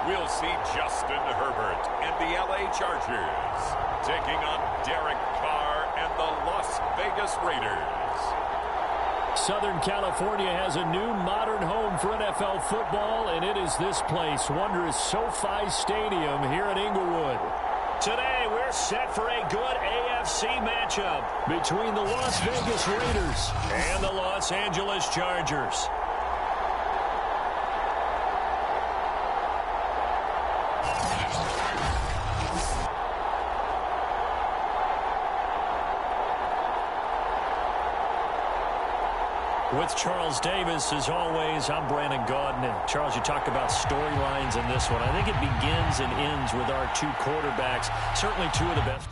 we'll see Justin Herbert and the LA Chargers taking on Derek Carr and the Las Vegas Raiders. Southern California has a new modern home for NFL football, and it is this place, wondrous SoFi Stadium here in Inglewood. Today, we're set for a good AFC matchup between the Las Vegas Raiders and the Los Angeles Chargers. With Charles Davis, as always, I'm Brandon Gaudin. And Charles, you talked about storylines in this one. I think it begins and ends with our two quarterbacks, certainly two of the best.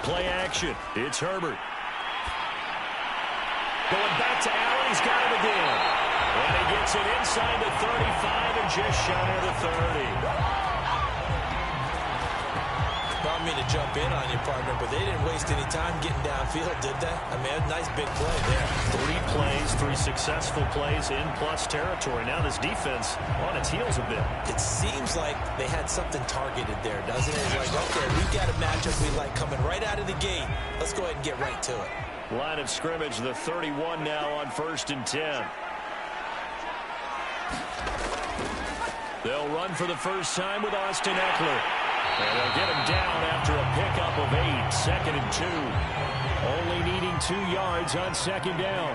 Play action. It's Herbert. Going back to Allen. He's got him again. And he gets it inside the 35 and just shy of the 30. Don't mean to jump in on you, partner, but they didn't waste any time getting downfield, did they? I mean, a nice big play there. 3 plays, 3 successful plays in plus territory. Now this defense on its heels a bit. It seems like they had something targeted there, doesn't it? It's like, okay, we've got a matchup we like coming right out of the gate. Let's go ahead and get right to it. Line of scrimmage, the 31 now on 1st and 10. They'll run for the first time with Austin Eckler. And they'll get him down after a pickup of 8, 2nd and 2. Only needing 2 yards on 2nd down.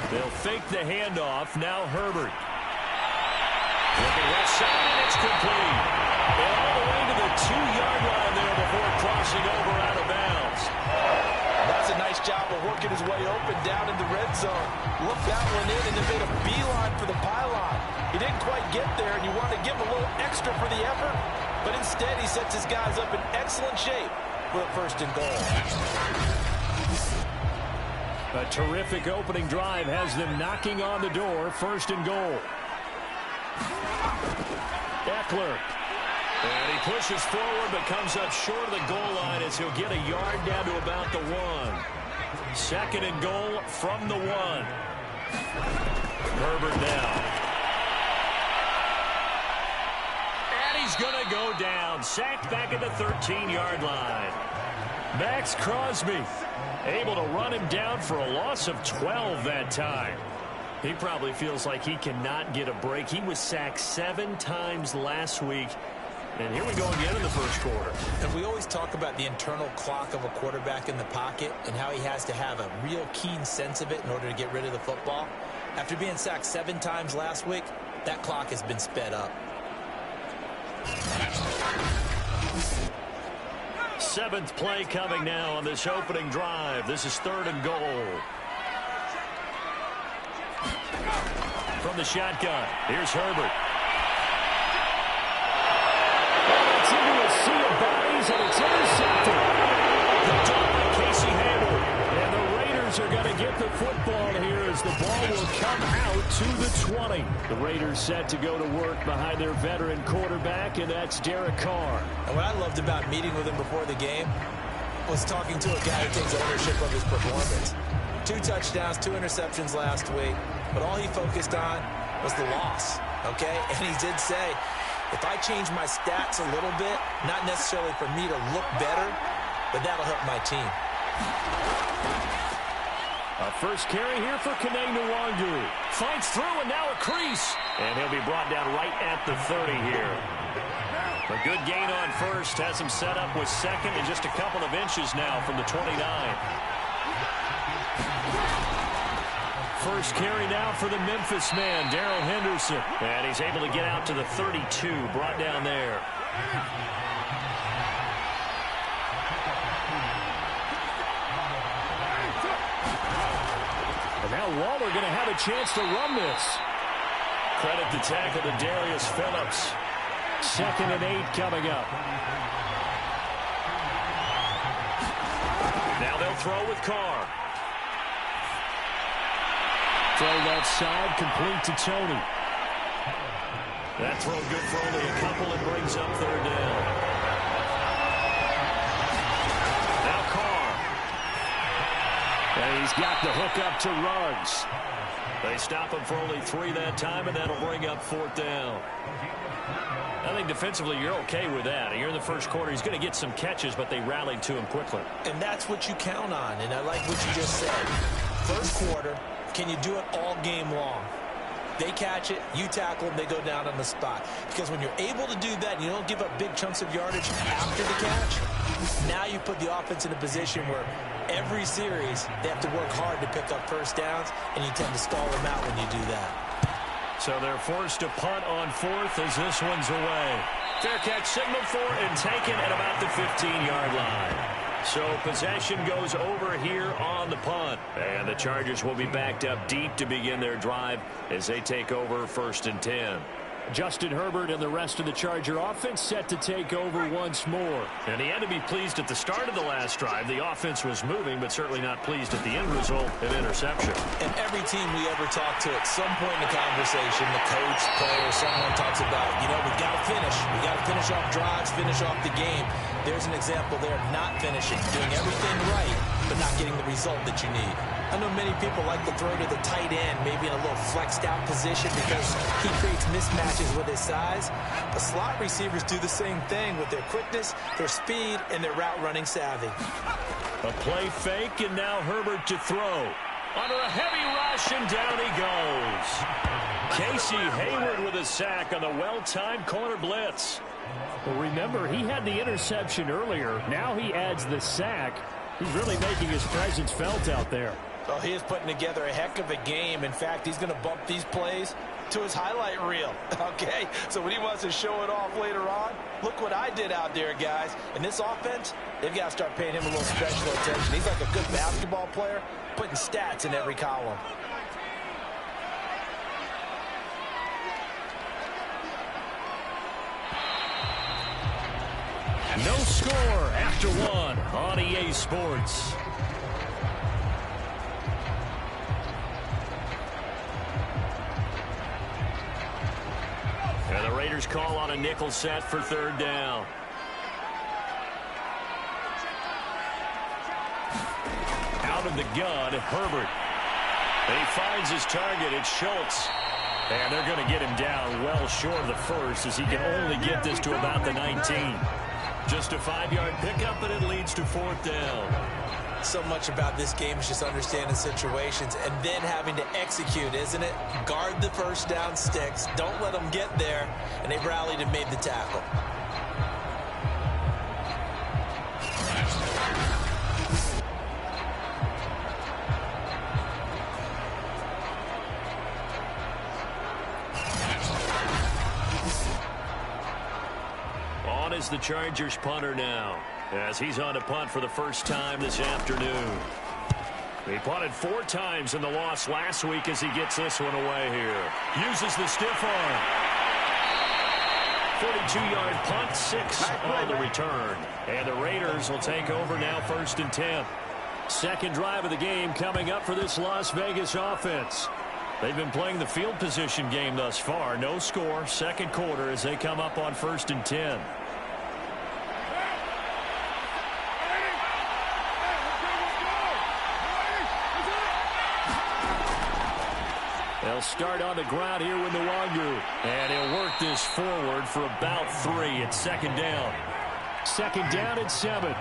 They'll fake the handoff. Now Herbert. Looking left side, and it's complete. And all the way to the 2-yard line there before crossing over out of bounds. That's a nice job of working his way open down in the red zone. Looked that one in and then made a beeline for the pylon. He didn't quite get there, and you want to give him a little extra for the effort, but instead he sets his guys up in excellent shape for a 1st and goal. A terrific opening drive has them knocking on the door. 1st and goal. Eckler. And he pushes forward but comes up short of the goal line as he'll get a yard down to about the 1. 2nd and goal from the 1. Herbert now. He's going to go down. Sacked back at the 13-yard line. Max Crosby able to run him down for a loss of 12 that time. He probably feels like he cannot get a break. He was sacked 7 times last week. And here we go again in the 1st quarter. And we always talk about the internal clock of a quarterback in the pocket and how he has to have a real keen sense of it in order to get rid of the football. After being sacked 7 times last week, that clock has been sped up. 7th play coming now on this opening drive. This is 3rd and goal. From the shotgun, here's Herbert. It's into a sea of bodies, and it's intercepted. Picked up by Casey Hayward. And the Raiders are going to get the football here as the ball will come out to the 20. The Raiders set to go to work behind their veteran quarterback, and that's Derek Carr. And what I loved about meeting with him before the game was talking to a guy who takes ownership of his performance. 2 touchdowns, 2 interceptions last week, but all he focused on was the loss, okay? And he did say, if I change my stats a little bit, not necessarily for me to look better, but that'll help my team. A first carry here for Kene Nwangu. Fights through, and now a crease. And he'll be brought down right at the 30 here. A good gain on 1st. Has him set up with 2nd and just a couple of inches now from the 29. First carry now for the Memphis man, Darrell Henderson. And he's able to get out to the 32, brought down there. And now Waller going to have a chance to run this. Credit the tackle to Darius Phillips. 2nd and 8 coming up. Now they'll throw with Carr. Throw that side, complete to Tony. That throw good for only a couple and brings up third down. Now Carr. And he's got the hook up to Ruggs. They stop him for only 3 that time, and that'll bring up fourth down. I think defensively you're okay with that. You're in the first quarter. He's going to get some catches, but they rallied to him quickly. And that's what you count on, and I like what you just said. First quarter, can you do it all game long? They catch it, you tackle them, they go down on the spot. Because when you're able to do that and you don't give up big chunks of yardage after the catch, now you put the offense in a position where every series they have to work hard to pick up first downs, and you tend to stall them out when you do that. So they're forced to punt on fourth as this one's away. Fair catch signaled for and taken at about the 15-yard line. So possession goes over here on the punt. And the Chargers will be backed up deep to begin their drive as they take over 1st and 10. Justin Herbert and the rest of the Charger offense set to take over once more. And he had to be pleased at the start of the last drive. The offense was moving, but certainly not pleased at the end result, an interception. And every team we ever talk to, at some point in the conversation, the coach, player, someone talks about, you know, we got to finish. We got to finish off drives, finish off the game. There's an example there of not finishing, doing everything right, but not getting the result that you need. I know many people like to throw to the tight end, maybe in a little flexed out position because he creates mismatches with his size. But slot receivers do the same thing with their quickness, their speed, and their route running savvy. A play fake, and now Herbert to throw. Under a heavy rush, and down he goes. Casey Hayward with a sack on the well-timed corner blitz. Well, remember, he had the interception earlier. Now he adds the sack. He's really making his presence felt out there. Oh, he is putting together a heck of a game. In fact, he's going to bump these plays to his highlight reel. Okay, so when he wants to show it off later on, look what I did out there, guys. And this offense, they've got to start paying him a little special attention. He's like a good basketball player, putting stats in every column. No score after one on EA Sports. And the Raiders call on a nickel set for third down. Out of the gun, Herbert. And he finds his target. It's Schultz. And they're going to get him down well short of the first as he can only get this to about the 19. Just a 5-yard pickup, and it leads to fourth down. So much about this game is just understanding situations and then having to execute, isn't it? Guard the first down sticks. Don't let them get there. And they rallied and made the tackle. Is the Chargers punter now as he's on to punt for the first time this afternoon. He punted 4 times in the loss last week as he gets this one away here. Uses the stiff arm. 42-yard punt, 6 on the return. And the Raiders will take over now 1st and 10. Second drive of the game coming up for this Las Vegas offense. They've been playing the field position game thus far. No score, second quarter as they come up on 1st and 10. They'll start on the ground here with Nwangu. And he'll work this forward for about 3 at second down. Second down and 7.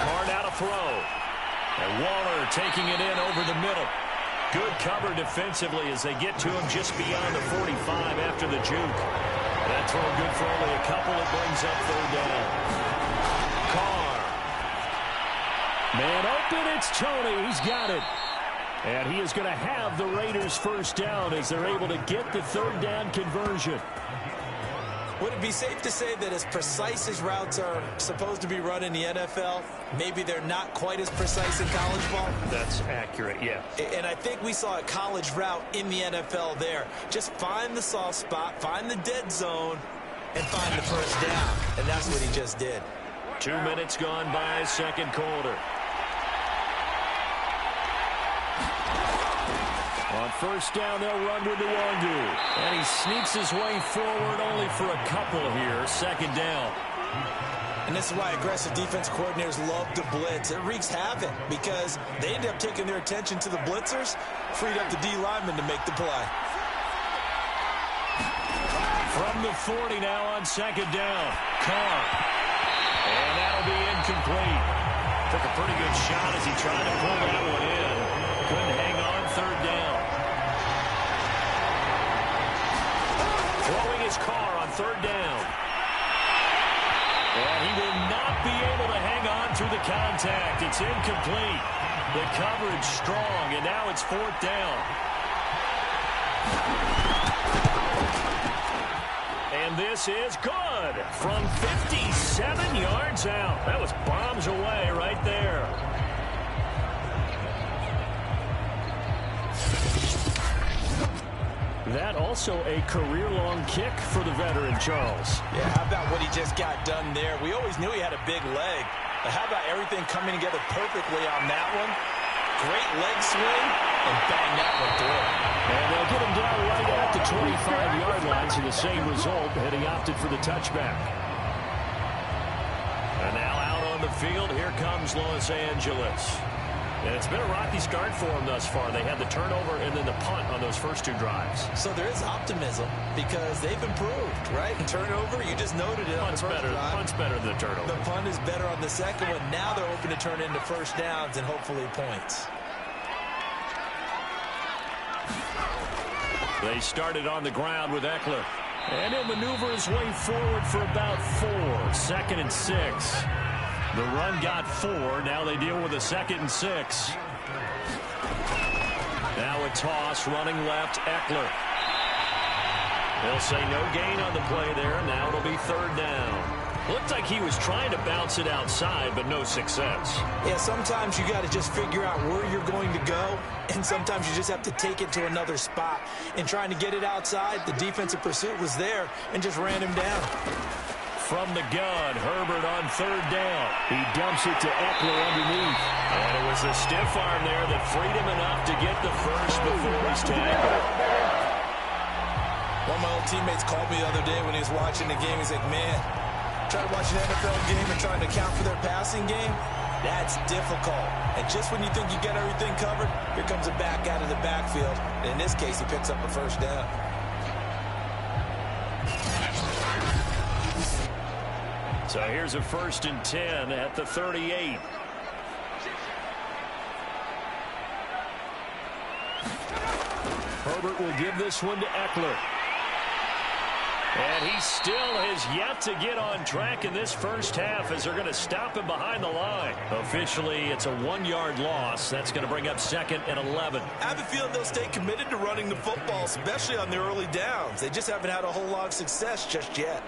Hard out of throw. And Waller taking it in over the middle. Good cover defensively as they get to him just beyond the 45 after the juke. That throw good for only a couple. It brings up third down. Man open, it's Tony. He's got it. And he is going to have the Raiders first down as they're able to get the third down conversion. Would it be safe to say that as precise as routes are supposed to be run in the NFL, maybe they're not quite as precise in college ball? That's accurate, yeah. And I think we saw a college route in the NFL there. Just find the soft spot, find the dead zone, and find the first down. And that's what he just did. 2 minutes gone by, second quarter. On first down, they'll run with the Wangu. And he sneaks his way forward only for a couple here. Second down. And this is why aggressive defense coordinators love to blitz. It wreaks havoc because they end up taking their attention to the blitzers, freed up the D lineman to make the play. From the 40 now on second down. Carr. And that'll be incomplete. Took a pretty good shot as he tried to pull that one in. Couldn't hang on third down. Throwing his Carr on third down. And he will not be able to hang on through the contact. It's incomplete. The coverage strong, and now it's fourth down. And this is good from 57 yards out. That was bombs away right there. That also a career-long kick for the veteran, Charles. Yeah, how about what he just got done there? We always knew he had a big leg. But how about everything coming together perfectly on that one? Great leg swing, and bang that one through. And they'll get him down right at the 25-yard line, so the same result, and he opted for the touchback. And now out on the field, here comes Los Angeles. And it's been a rocky start for them thus far. They had the turnover and then the punt on those first two drives. So there is optimism because they've improved, right? And turnover, you just noted it. Punt's better than the turnover. The punt is better on the second one. Now they're hoping to turn into first downs and hopefully points. They started on the ground with Eckler. And he'll maneuver his way forward for about 4. 2nd and 6. The run got 4. Now they deal with a 2nd and 6. Now a toss running left, Eckler. They'll say no gain on the play there. Now it'll be third down. Looked like he was trying to bounce it outside, but no success. Yeah, sometimes you got to just figure out where you're going to go, and sometimes you just have to take it to another spot. And trying to get it outside, the defensive pursuit was there and just ran him down. From the gun, Herbert on third down. He dumps it to Eckler underneath. And it was the stiff arm there that freed him enough to get the first before he's tackled. One of my old teammates called me the other day when he was watching the game. He's like, man, trying to watch an NFL game and trying to account for their passing game, that's difficult. And just when you think you get everything covered, here comes a back out of the backfield. And in this case, he picks up a first down. So here's a 1st and 10 at the 38. Herbert will give this one to Eckler. And he still has yet to get on track in this first half as they're going to stop him behind the line. Officially, it's a 1-yard loss. That's going to bring up 2nd and 11. I have a feeling they'll stay committed to running the football, especially on their early downs. They just haven't had a whole lot of success just yet.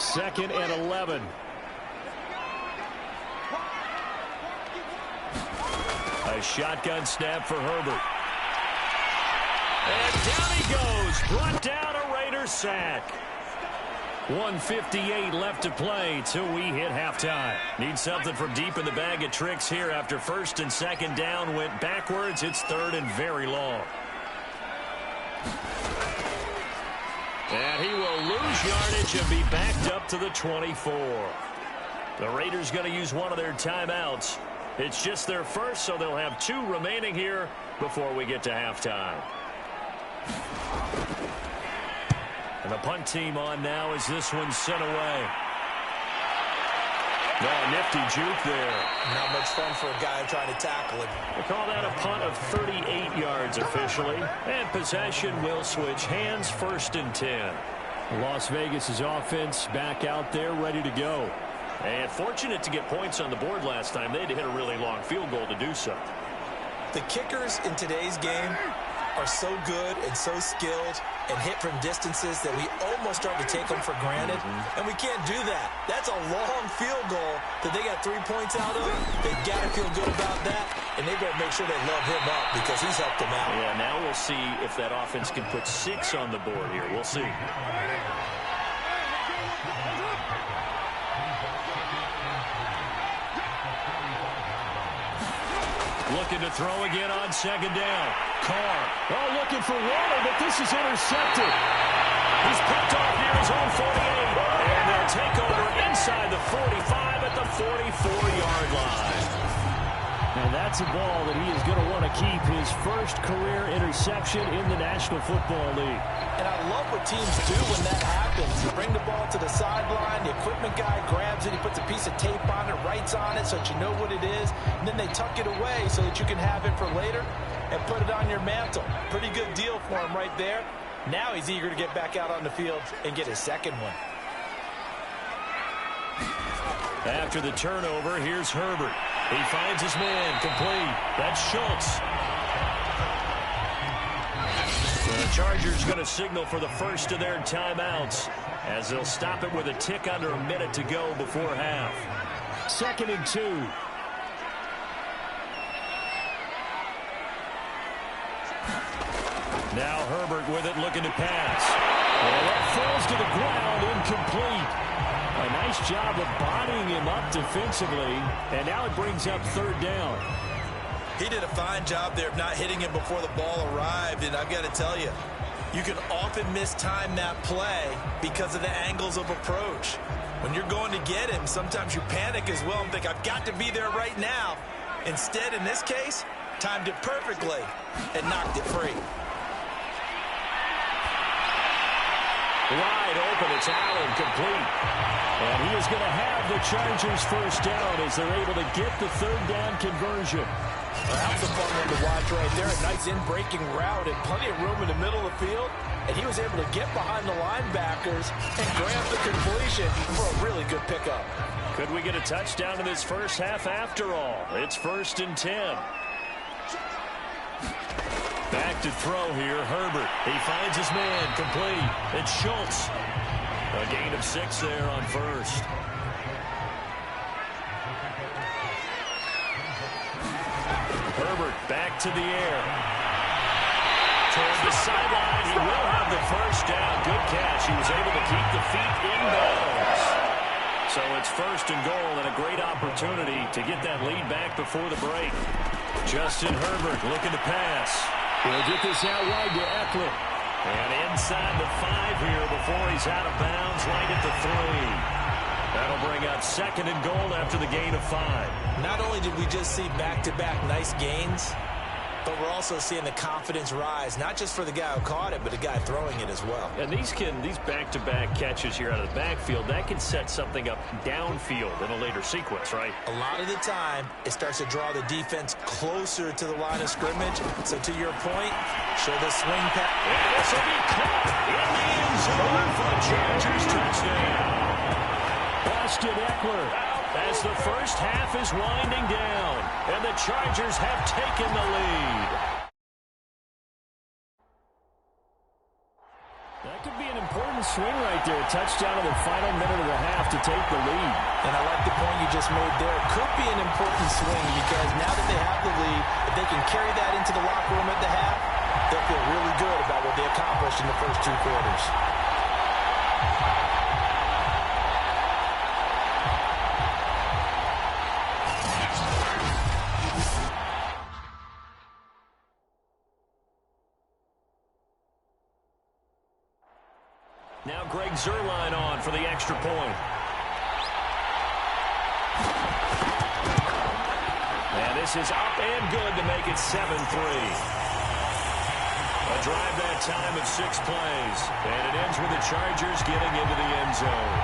Second and 11. A shotgun snap for Herbert. And down he goes. Brought down a Raiders sack. 1:58 left to play till we hit halftime. Need something from deep in the bag of tricks here after 1st and 2nd down went backwards. It's 3rd and very long. And he will lose yardage and be backed up to the 24. The Raiders going to use one of their timeouts. It's just their first, so they'll have 2 remaining here before we get to halftime. And the punt team on now as this one's sent away. Oh, nifty juke there. Not much fun for a guy trying to tackle him. They call that a punt of 38 yards officially. And possession will switch hands, 1st and 10. Las Vegas's offense back out there ready to go. And fortunate to get points on the board last time. They had to hit a really long field goal to do so. The kickers in today's game are so good and so skilled and hit from distances that we almost start to take them for granted, and we can't do that. That's a long field goal that they got 3 points out of. They got to feel good about that, and they better make sure they love him up because he's helped them out. Yeah, now we'll see if that offense can put 6 on the board here. We'll see. Looking to throw again on second down. Carr. Oh, looking for Waller, but this is intercepted. He's picked off near his own 48. And they'll take over inside the 45 at the 44-yard line. And that's a ball that he is going to want to keep, his first career interception in the National Football League. And I love what teams do when that happens. You bring the ball to the sideline, the equipment guy grabs it, he puts a piece of tape on it, writes on it so that you know what it is, and then they tuck it away so that you can have it for later and put it on your mantle. Pretty good deal for him right there. Now he's eager to get back out on the field and get his second one. After the turnover, here's Herbert. He finds his man, complete. That's Schultz. The Chargers going to signal for the first of their timeouts as they'll stop it with a tick under a minute to go before half. 2nd and 2. Now Herbert with it, looking to pass. And that falls to the ground, incomplete. A nice job of bodying him up defensively, and now it brings up 3rd down. He did a fine job there of not hitting him before the ball arrived, and I've got to tell you, you can often mistime that play because of the angles of approach. When you're going to get him, sometimes you panic as well and think, I've got to be there right now. Instead, in this case, timed it perfectly and knocked it free. Wide open, it's Allen, complete. And he is going to have the Chargers first down as they're able to get the 3rd down conversion. Well, that was a fun one to watch right there. A nice in-breaking route and plenty of room in the middle of the field. And he was able to get behind the linebackers and grab the completion for a really good pickup. Could we get a touchdown in this first half after all? It's 1st and 10. Back to throw here, Herbert. He finds his man, complete. It's Schultz. A gain of 6 there on 1st. Herbert back to the air. Toward the sideline, he will have the first down. Good catch. He was able to keep the feet in bounds. So it's 1st and goal and a great opportunity to get that lead back before the break. Justin Herbert looking to pass. He'll get this out wide to Eckler. And inside the 5 here before he's out of bounds, right at the 3. That'll bring up 2nd and goal after the gain of 5. Not only did we just see back-to-back nice gains, but we're also seeing the confidence rise, not just for the guy who caught it, but the guy throwing it as well. And these back-to-back catches here out of the backfield, that can set something up downfield in a later sequence, right? A lot of the time, it starts to draw the defense closer to the line of scrimmage. So to your point, show the swing pass. And this will be caught in the end zone for the Chargers touchdown. Austin Eckler as the first half is winding down, and the Chargers have taken the lead. That could be an important swing right there. Touchdown in the final minute of the half to take the lead. And I like the point you just made there. It could be an important swing because now that they have the lead, if they can carry that into the locker room at the half, they'll feel really good about what they accomplished in the first 2 quarters. Now Greg Zuerlein on for the extra point. And this is up and good to make it 7-3. A drive that time of 6 plays. And it ends with the Chargers getting into the end zone.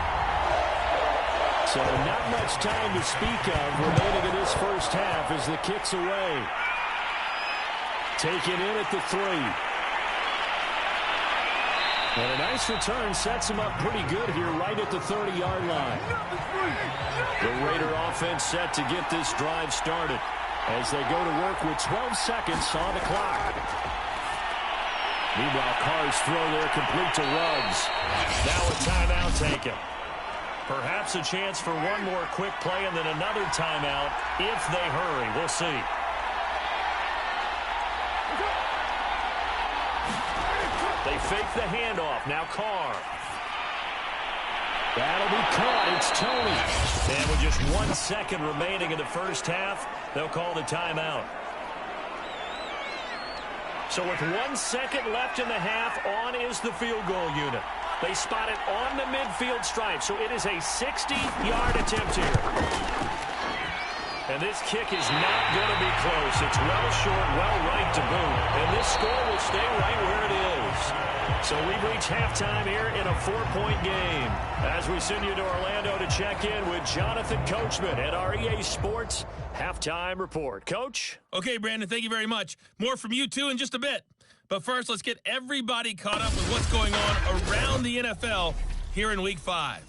So not much time to speak of remaining in this first half as the kick's away. Taken in at the 3. And a nice return sets him up pretty good here right at the 30-yard line. offense set to get this drive started as they go to work with 12 seconds on the clock. Meanwhile, Carr's throw there complete to Ruggs. Now a timeout taken. Perhaps a chance for one more quick play and then another timeout if they hurry. We'll see. They fake the handoff. Now Carr. That'll be caught. It's Tony. And with just 1 second remaining in the first half, they'll call the timeout. So with 1 second left in the half, on is the field goal unit. They spot it on the midfield stripe, so it is a 60-yard attempt here. And this kick is not going to be close. It's well short, well right to boot. And this score will stay right where it is. So we've reached halftime here in a 4-point game. As we send you to Orlando to check in with Jonathan Coachman at our EA Sports Halftime Report. Coach? Okay, Brandon, thank you very much. More from you, too, in just a bit. But first, let's get everybody caught up with what's going on around the NFL here in Week 5.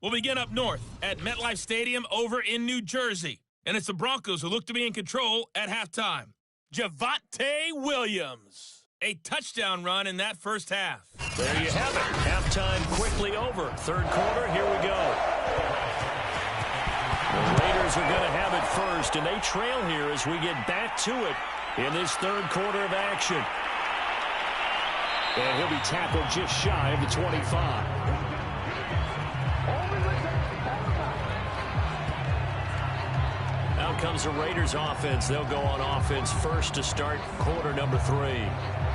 We'll begin up north at MetLife Stadium over in New Jersey. And it's the Broncos who look to be in control at halftime. Javonte Williams, a touchdown run in that first half. There you have it. Halftime quickly over. Third quarter, here we go. The Raiders are going to have it first, and they trail here as we get back to it in this third quarter of action. And he'll be tackled just shy of the 25. Out comes the Raiders offense. They'll go on offense first to start quarter number 3.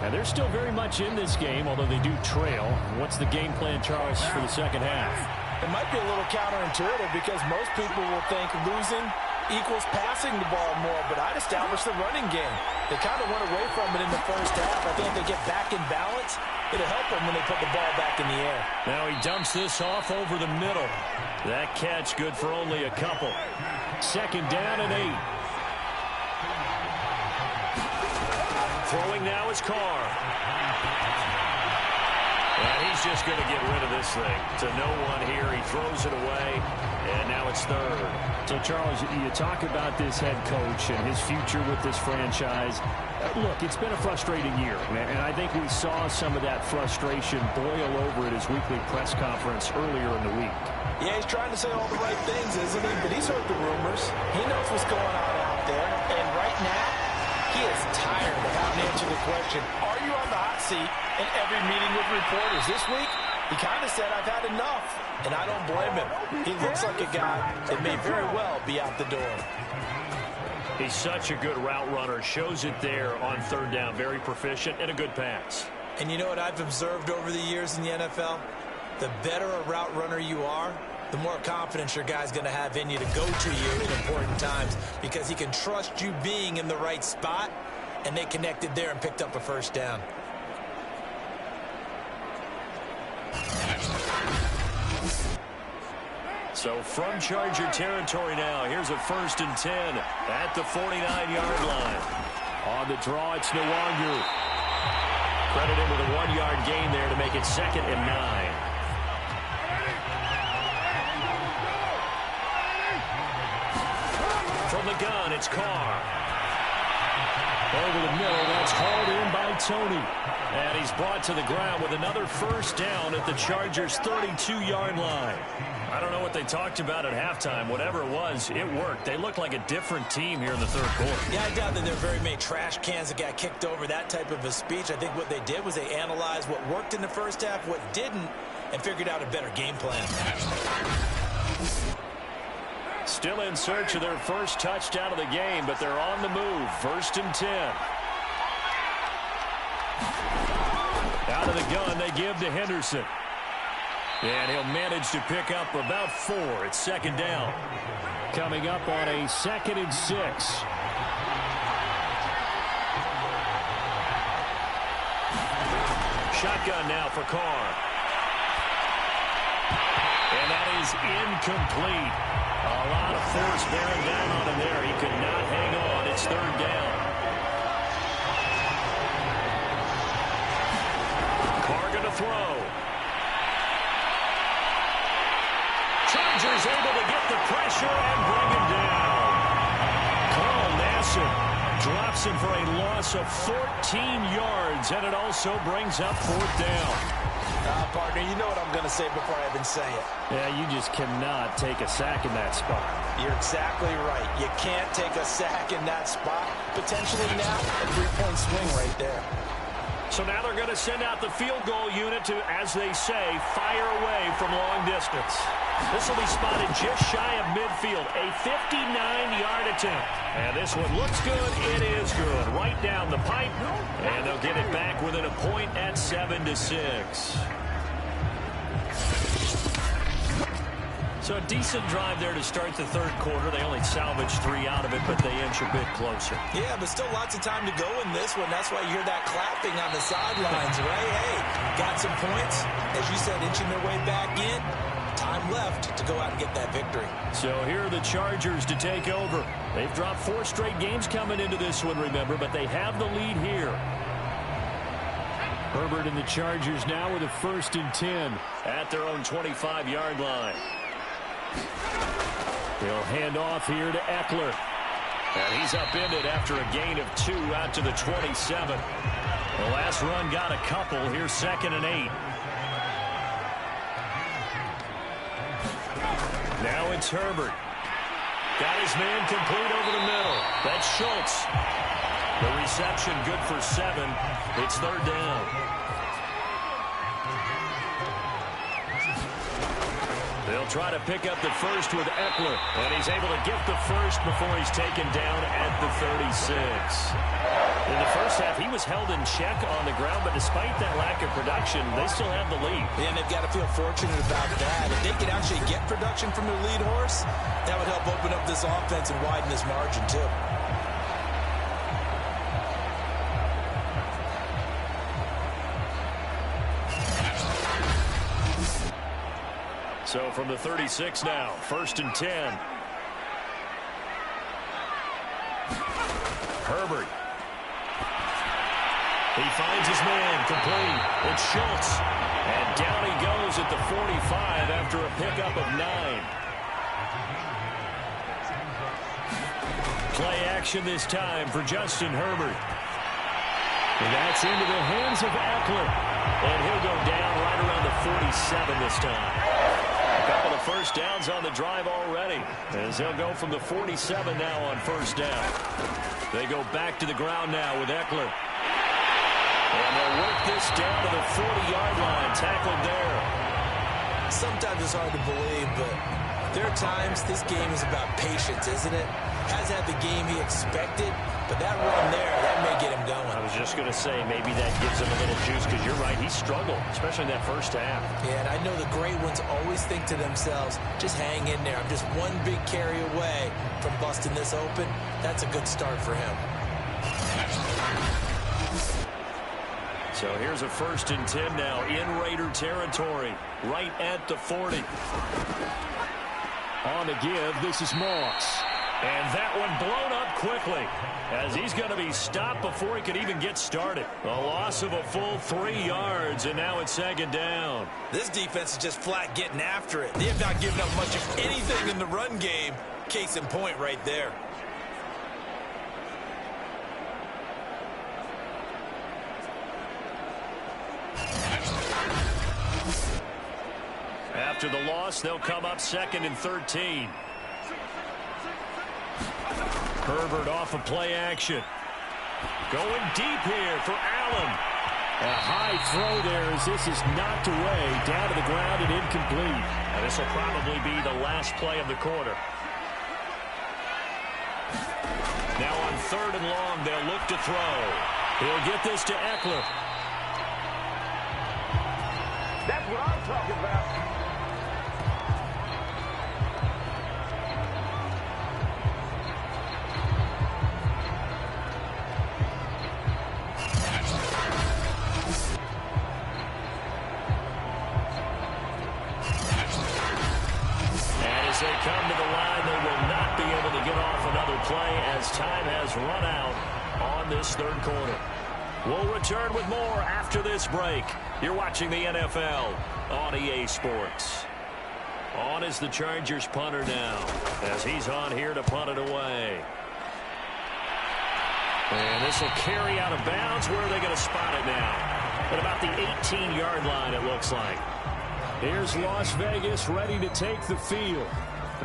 And they're still very much in this game, although they do trail. What's the game plan, Charles, for the second half? It might be a little counterintuitive because most people will think losing equals passing the ball more, but I'd establish the running game. They kind of went away from it in the first half. I think if they get back in balance, it'll help them when they put the ball back in the air. Now he dumps this off over the middle. That catch good for only a couple. Second down and 8. Throwing now is Carr. And he's just going to get rid of this thing. To no one here. He throws it away, and now it's third. So, Charles, you talk about this head coach and his future with this franchise. Look, it's been a frustrating year, and I think we saw some of that frustration boil over at his weekly press conference earlier in the week. Yeah, he's trying to say all the right things, isn't he? But he's heard the rumors. He knows what's going on out there. And right now, he is tired of having to answer the question, are you on the hot seat in every meeting with reporters? This week, he kind of said, I've had enough. And I don't blame him. He looks like a guy that may very well be out the door. He's such a good route runner. Shows it there on third down. Very proficient and a good pass. And you know what I've observed over the years in the NFL? The better a route runner you are, the more confidence your guy's going to have in you to go to you in important times because he can trust you being in the right spot, and they connected there and picked up a first down. So from Charger territory now, here's a 1st and 10 at the 49-yard line. On the draw, it's Nwangu. Credited with a 1-yard gain there to make it 2nd and 9. From the gun, it's Carr. Over the middle, that's hauled in by Tony. And he's brought to the ground with another first down at the Chargers' 32-yard line. I don't know what they talked about at halftime. Whatever it was, it worked. They looked like a different team here in the third quarter. Yeah, I doubt that there are very many trash cans that got kicked over, that type of a speech. I think what they did was they analyzed what worked in the first half, what didn't, and figured out a better game plan. Still in search of their first touchdown of the game, but they're on the move. 1st and 10. Out of the gun, they give to Henderson. And he'll manage to pick up about 4. It's 2nd down. Coming up on a 2nd and 6. Shotgun now for Carr. And that is incomplete. A lot of force bearing down on him there. He could not hang on. It's 3rd down. Carr going to throw. Chargers Answers able to get the pressure and bring him down. Carl Nassib drops him for a loss of 14 yards, and it also brings up 4th down. Partner, you know what I'm going to say before I even say it. Yeah, you just cannot take a sack in that spot. You're exactly right. You can't take a sack in that spot. Potentially now a 3-point swing right there. So now they're going to send out the field goal unit to, as they say, fire away from long distance. This will be spotted just shy of midfield, a 59-yard attempt. And this one looks good. It is good. Right down the pipe. And they'll get it back within a point at 7-6. So a decent drive there to start the 3rd quarter. They only salvaged 3 out of it, but they inch a bit closer. Yeah, but still lots of time to go in this one. That's why you hear that clapping on the sidelines, right? Hey, got some points. As you said, inching their way back in. Time left to go out and get that victory. So here are the Chargers to take over. They've dropped 4 straight games coming into this one, remember, but they have the lead here. Herbert and the Chargers now with a 1st and 10 at their own 25-yard line. They'll hand off here to Eckler. And he's upended after a gain of 2 out to the 27. The last run got a couple. Here's 2nd and 8. Now it's Herbert. Got his man complete over the middle. That's Schultz. The reception good for 7. It's 3rd down. They'll try to pick up the first with Eckler, and he's able to get the first before he's taken down at the 36. In the first half, he was held in check on the ground, but despite that lack of production, they still have the lead. And they've got to feel fortunate about that. If they can actually get production from their lead horse, that would help open up this offense and widen this margin, too. So from the 36 now, 1st and 10. Herbert. He finds his man complete. It's Schultz. And down he goes at the 45 after a pickup of 9. Play action this time for Justin Herbert. And that's into the hands of Eckler. And he'll go down right around the 47 this time. A couple of first downs on the drive already, as they'll go from the 47 now on 1st down. They go back to the ground now with Eckler. And they'll work this down to the 40-yard line, tackled there. Sometimes it's hard to believe, but there are times this game is about patience, isn't it? Hasn't had the game he expected, but that run there, that may get him going. I was just going to say, maybe that gives him a little juice, because you're right, he struggled, especially in that first half. Yeah, and I know the great ones always think to themselves, just hang in there. I'm just one big carry away from busting this open. That's a good start for him. So here's a 1st and 10 now in Raider territory, right at the 40. On the give, this is Moss. And that one blown up quickly, as he's going to be stopped before he could even get started. A loss of a full 3 yards, and now it's 2nd down. This defense is just flat getting after it. They have not given up much of anything in the run game. Case in point right there. After the loss, they'll come up 2nd and 13. Herbert off of play action. Going deep here for Allen. A high throw there as this is knocked away, down to the ground and incomplete. And this will probably be the last play of the quarter. Now on 3rd and long, they'll look to throw. He'll get this to Eckler. That's what I'm talking about. As they come to the line, they will not be able to get off another play as time has run out on this 3rd quarter. We'll return with more after this break. You're watching the NFL on EA Sports. On is the Chargers punter now, as he's on here to punt it away. And this will carry out of bounds. Where are they going to spot it now? At about the 18-yard line, it looks like. Here's Las Vegas ready to take the field.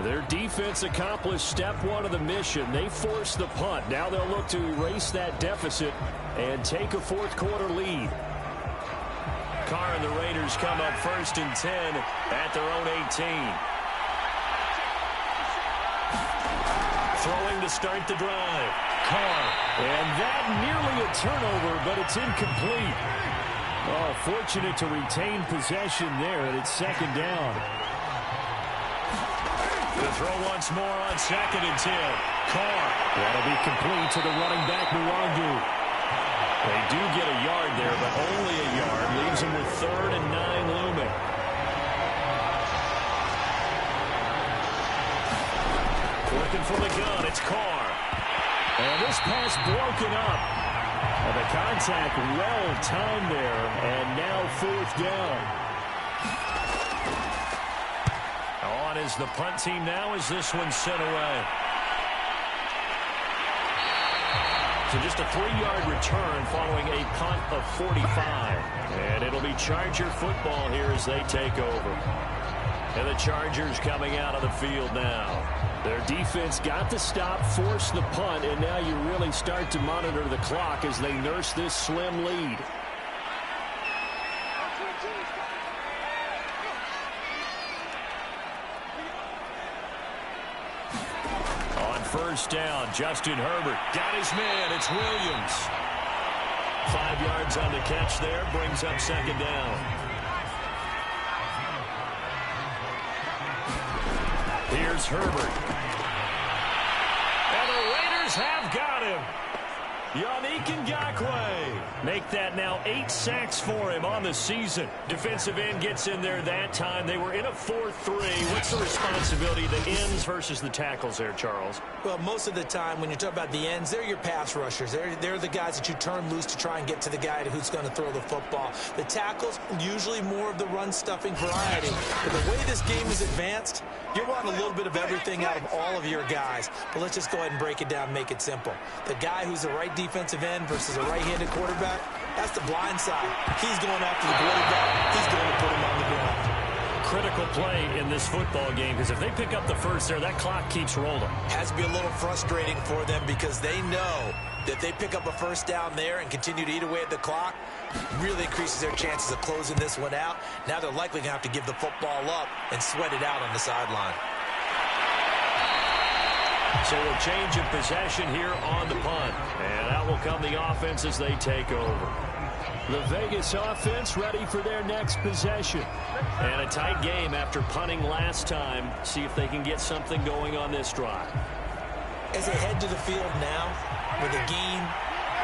Their defense accomplished step one of the mission. They forced the punt. Now they'll look to erase that deficit and take a fourth-quarter lead. Carr and the Raiders come up 1st and 10 at their own 18. Throwing to start the drive. Carr. And that nearly a turnover, but it's incomplete. Oh, fortunate to retain possession there, and it's 2nd down. The throw once more on 2nd and 10. Carr. That'll be complete to the running back, Nwangu. They do get a yard there, but only a yard. Leaves them with 3rd and 9 looming. Looking for the gun. It's Carr. And this pass broken up. And the contact well timed there. And now 4th down. On is the punt team now as this one's sent away. So just a 3-yard return following a punt of 45. And it'll be Charger football here as they take over. And the Chargers coming out of the field now. Their defense got the stop, forced the punt, and now you really start to monitor the clock as they nurse this slim lead. On 1st down, Justin Herbert got his man. It's Williams. 5 yards on the catch there, brings up 2nd down. Here's Herbert. And the Raiders have got him. Yannick Ngakoue. Make that now 8 sacks for him on the season. Defensive end gets in there that time. They were in a 4-3. What's the responsibility, the ends versus the tackles there, Charles? Well, most of the time when you talk about the ends, they're your pass rushers. They're the guys that you turn loose to try and get to the guy who's going to throw the football. The tackles, usually more of the run-stuffing variety. But the way this game is advanced, you're wanting a little bit of everything out of all of your guys. But let's just go ahead and break it down and make it simple. The guy who's the right defensive end versus a right-handed quarterback, that's the blind side. He's going after the quarterback. He's going to put him on the ground. Critical play in this football game, because if they pick up the first there, that clock keeps rolling. Has to be a little frustrating for them because they know that they pick up a 1st down there and continue to eat away at the clock, really increases their chances of closing this one out. Now they're likely going to have to give the football up and sweat it out on the sideline. So a change of possession here on the punt. And out will come the offense as they take over. The Vegas offense ready for their next possession. And a tight game after punting last time. See if they can get something going on this drive. As they head to the field now, with a game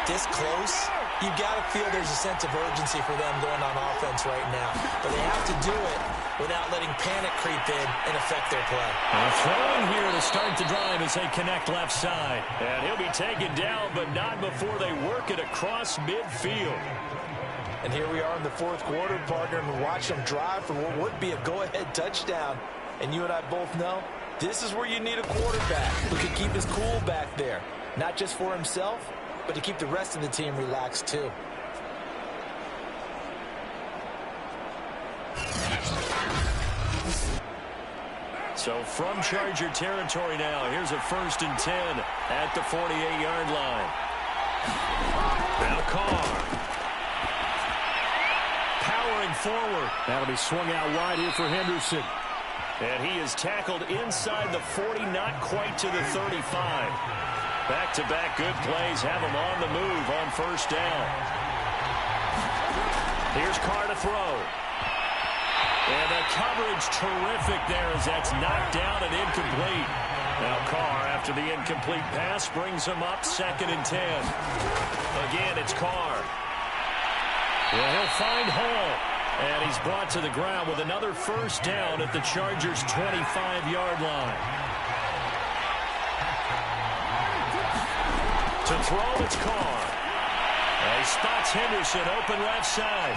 this close, you've got to feel there's a sense of urgency for them going on offense right now. But they have to do it without letting panic creep in and affect their play. Throwing here to start the drive as they connect left side. And he'll be taken down, but not before they work it across midfield. And here we are in the 4th quarter, partner, and watch them drive for what would be a go-ahead touchdown. And you and I both know this is where you need a quarterback who can keep his cool back there. Not just for himself, but to keep the rest of the team relaxed too. So from Charger territory now, here's a 1st and 10 at the 48-yard line. Now Carr. Powering forward. That'll be swung out wide here for Henderson. And he is tackled inside the 40, not quite to the 35. Back-to-back good plays have him on the move on 1st down. Here's Carr to throw. And the coverage terrific there as that's knocked down and incomplete. Now Carr, after the incomplete pass, brings him up 2nd and 10. Again, it's Carr. Well, he'll find Hall. And he's brought to the ground with another 1st down at the Chargers' 25-yard line. To throw, it's Carr. And he spots Henderson open left side.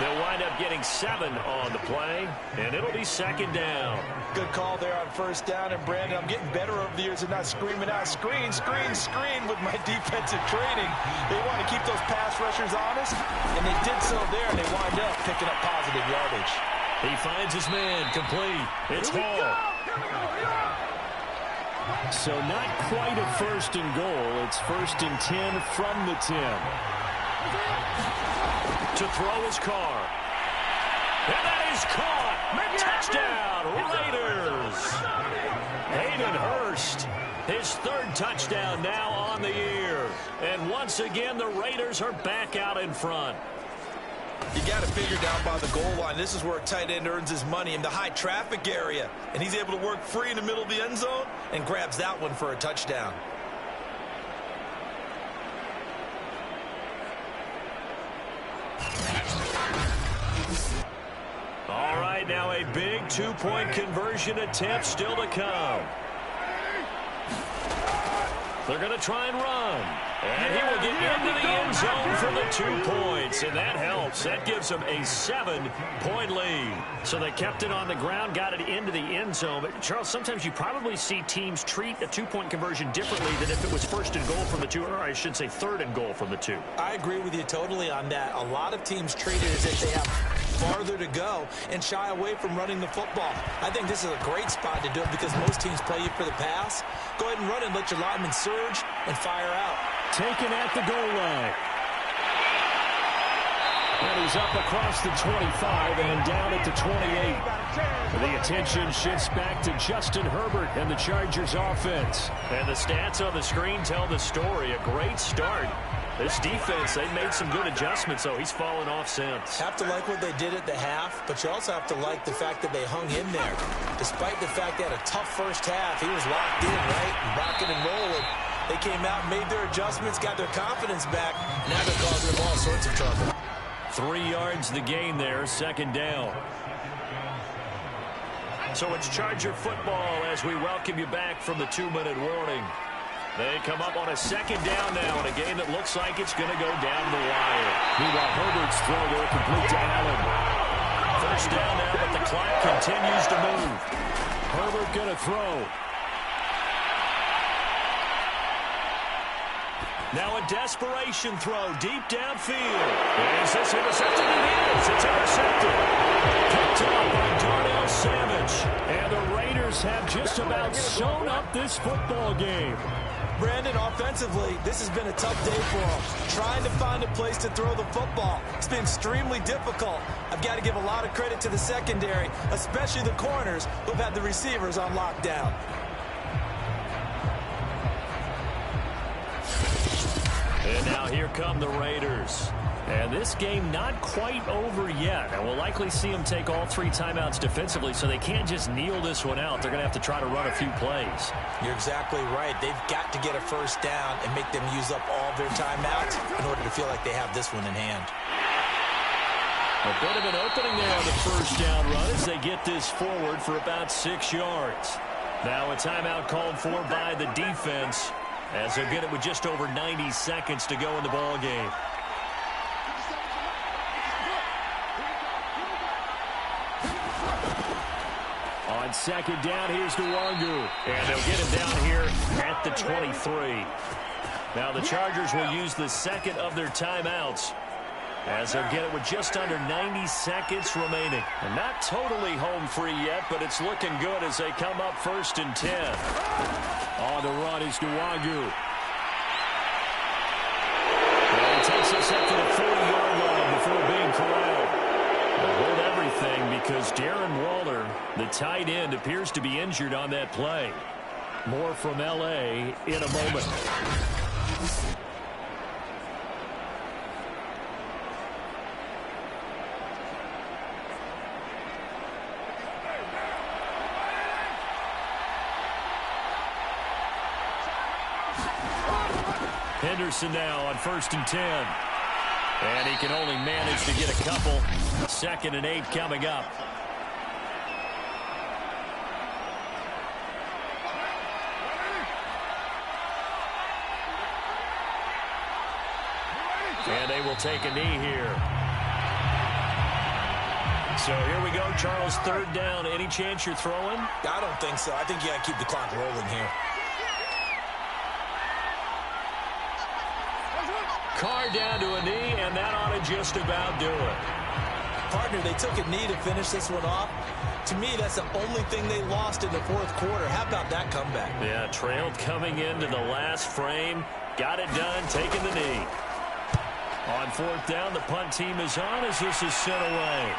They'll wind up getting 7 on the play, and it'll be second down. Good call there on first down. And, Brandon, I'm getting better over the years and not screaming out, screen, screen, screen with my defensive training. They want to keep those pass rushers honest, and they did so there, and they wind up picking up positive yardage. He finds his man complete. It's Hall. So not quite a first and goal. It's first and 10 from the 10. To throw his car. And that is caught. Touchdown, Raiders. Hayden Hurst, his 3rd touchdown now on the year. And once again, the Raiders are back out in front. You got to figure down by the goal line. This is where a tight end earns his money in the high traffic area. And he's able to work free in the middle of the end zone and grabs that one for a touchdown. All right, now a big 2-point conversion attempt still to come. They're going to try and run. And he will get into the end zone for the 2 points. And that helps. That gives them a 7-point lead. So they kept it on the ground, got it into the end zone. But, Charles, sometimes you probably see teams treat a 2-point conversion differently than if it was first and goal from the 2, or I should say third and goal from the 2. I agree with you totally on that. A lot of teams treat it as if they have farther to go and shy away from running the football. I think this is a great spot to do it because most teams play you for the pass. Go ahead and run and let your linemen surge and fire out. Taken at the goal line. And he's up across the 25 and down at the 28. The attention shifts back to Justin Herbert and the Chargers offense. And the stats on the screen tell the story. A great start. This defense, they've made some good adjustments, so he's fallen off since. Have to like what they did at the half, but you also have to like the fact that they hung in there. Despite the fact they had a tough first half, he was locked in, right? Rocking and rolling. They came out, made their adjustments, got their confidence back. Now they're causing them all sorts of trouble. 3 yards the gain there, second down. So it's Charger football as we welcome you back from the 2-minute warning. They come up on a second down now in a game that looks like it's going to go down the wire. Meanwhile, Herbert's throw there complete to Allen. First down now, but the clock continues to move. Herbert going to throw. Now a desperation throw deep downfield. Is this intercepted? It is. It's intercepted. Picked up by Darnell Savage. And the Raiders have just about sewn up this football game. Brandon, offensively, this has been a tough day for them. Trying to find a place to throw the football. It's been extremely difficult. I've got to give a lot of credit to the secondary, especially the corners who've had the receivers on lockdown. And now here come the Raiders. And this game not quite over yet. And we'll likely see them take all 3 timeouts defensively, so they can't just kneel this one out. They're going to have to try to run a few plays. You're exactly right. They've got to get a first down and make them use up all their timeouts in order to feel like they have this one in hand. A bit of an opening there on the first down run as they get this forward for about 6 yards. Now a timeout called for by the defense as they'll get it with just over 90 seconds to go in the ball game. On second down, here's Nwangu. And they'll get him down here at the 23. Now the Chargers will use the second of their timeouts as they'll get it with just under 90 seconds remaining. And not totally home free yet, but it's looking good as they come up first and 10. On the run is Nwangu. And he takes us up to the 40-yard line before being corralled. They'll hold everything because Darren Waller, the tight end, appears to be injured on that play. More from L.A. in a moment. Henderson now on first and 10. And he can only manage to get a couple. Second and 8 coming up. And they will take a knee here. So here we go, Charles, third down. Any chance you're throwing? I don't think so. I think you got to keep the clock rolling here. Carr down to a knee, and that ought to just about do it. Partner, they took a knee to finish this one off. To me, that's the only thing they lost in the fourth quarter. How about that comeback? Yeah, trailed coming into the last frame. Got it done, taking the knee. On fourth down, the punt team is on as this is sent away.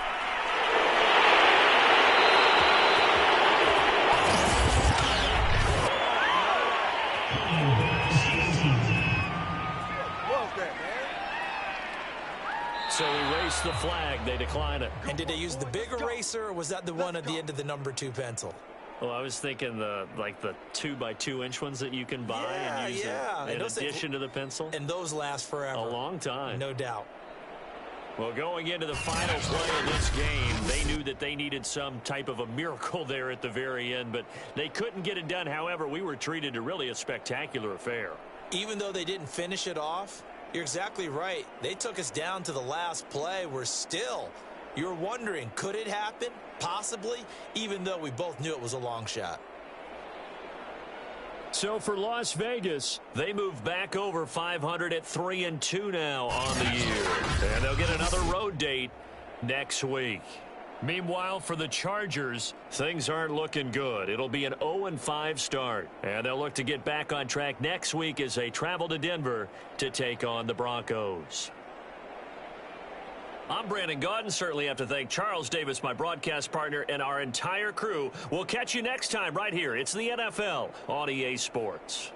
So erase the flag. They decline it. And did they use the big eraser, or was that the one at the end of the number 2 pencil? Well, I was thinking the 2x2-inch ones that you can buy and use in addition to the pencil. And those last forever. A long time. No doubt. Well, going into the final play of this game, they knew that they needed some type of a miracle there at the very end, but they couldn't get it done. However, we were treated to really a spectacular affair. Even though they didn't finish it off, you're exactly right. They took us down to the last play. You're wondering, could it happen? Possibly, even though we both knew it was a long shot. So for Las Vegas, they move back over 500 at 3-2 now on the year. And they'll get another road date next week. Meanwhile, for the Chargers, things aren't looking good. It'll be an 0-5 start. And they'll look to get back on track next week as they travel to Denver to take on the Broncos. I'm Brandon Gaudin. Certainly have to thank Charles Davis, my broadcast partner, and our entire crew. We'll catch you next time right here. It's the NFL on EA Sports.